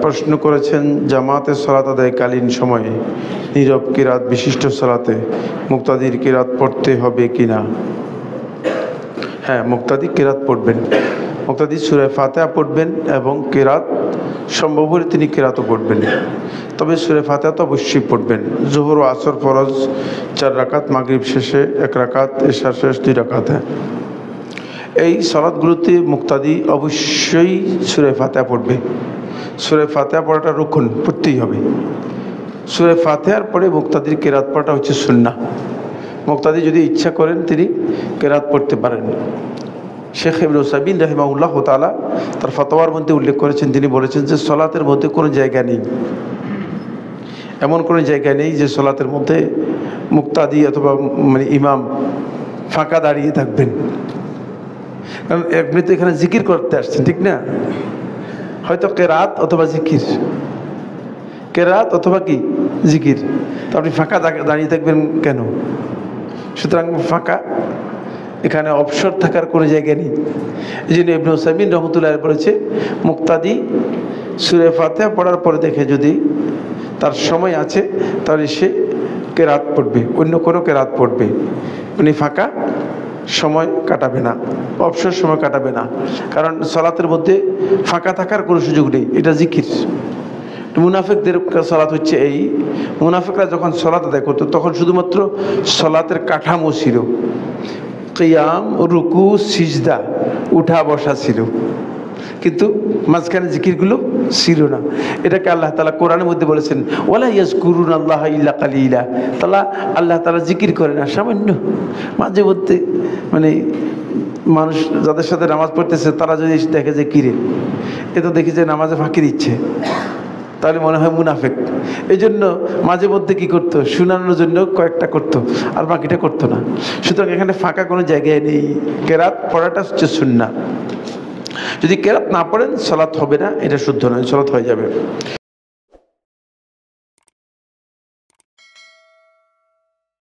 প্রশ্ন করেছেন, জামাতের সালাত আদায়কালীন সময়ে নীরব কিরাত বিশিষ্ট সালাতে মুক্তাদির কিরাত পড়তে হবে কিনা? হ্যাঁ, মুক্তাদি কিরাত পড়বেন। মুক্তাদি সূরা ফাতিহা পড়বেন এবং কিরাত সম্ভব হলে তিনি কিরাতও পড়বেন। তবে সূরা ফাতিহা তো অবশ্যই পড়বেন। জোহর ও আসর ফরজ 4 রাকাত, মাগরিব শেষে 1 রাকাত, এশা শেষ 2 রাকাত। এই সালাতগুলোতে মুক্তাদি অবশ্যই সূরা ফাতিহা পড়বে। সূরা ফাতিহা পড়াটা রুকন, পড়তেই হবে। সূরা ফাতিহার পরে মুক্তাদির কিরাত পড়াটা হচ্ছে সুন্নাহ। মুক্তাদি যদি ইচ্ছা করেন তিনি কিরাত পড়তে পারেন। শেখ ইবনে উসাইমিন রাহিমাহুল্লাহ তাআলা তার ফতোয়ার মধ্যে উল্লেখ করেছেন, তিনি বলেছেন যে সালাতের মধ্যে কোনো জায়গা নেই, এমন কোনো জায়গা নেই যে সালাতের মধ্যে মুক্তাদি অথবা ইমাম ফাঁকা দাঁড়িয়ে থাকবেন। কারণ আপনি তো এখানে জিকির করতে আসছেন, ঠিক না? হয়তো কেরাত অথবা জিকির, কেরাত অথবা কি জিকির, তো আপনি ফাঁকা দাঁড়িয়ে থাকবেন কেন? সুতরাং ফাঁকা এখানে অবসর থাকার কোনো জায়গা নেই। এই জন্য ইবনে উসাইমিন রহমতুল্লাহ বলেছে, মুক্তাদি সূরা ফাতিহা পড়ার পরে দেখে যদি তার সময় আছে তাহলে সে কেরাত পড়বে, অন্য কোনো কেরাত পড়বে। উনি ফাঁকা সময় কাটাবে না, অবসর সময় কাটাবে না। কারণ সালাতের মধ্যে ফাঁকা থাকার কোনো সুযোগ নেই, এটা জিকির। মুনাফিকদের সালাত হচ্ছে এই, মুনাফিকরা যখন সালাত আদায় করতো তখন শুধুমাত্র সালাতের কাঠামো ছিল, কিয়াম, রুকু, সিজদা, উঠা বসা ছিল, কিন্তু মাঝখানে জিকিরগুলো ছিল না। এটাকে আল্লাহ তাআলা কোরআনের মধ্যে বলেছেন, ওয়ালা ইয়াজকুরুনাল্লাহা ইল্লা কালিলা। আল্লাহ তাআলা জিকির করে না, সামান্য মাঝে মধ্যে। মানুষ যাদের সাথে নামাজ পড়তেছে তারা যদি দেখে যে কিরে এ তো দেখি যে নামাজে ফাঁকি দিচ্ছে, তাহলে মনে হয় মুনাফিক। এই জন্য মাঝে মধ্যে কি করতো, শোনানোর জন্য কয়েকটা করতো আর বাকিটা করতো না। সুতরাং এখানে ফাঁকা কোনো জায়গায় নেই। কেরাত পড়াটা হচ্ছে সুন্নাহ। যদি কেরাত না পড়েন সালাত হবে না, এটা শুদ্ধ নয়, সালাত হয়ে যাবে।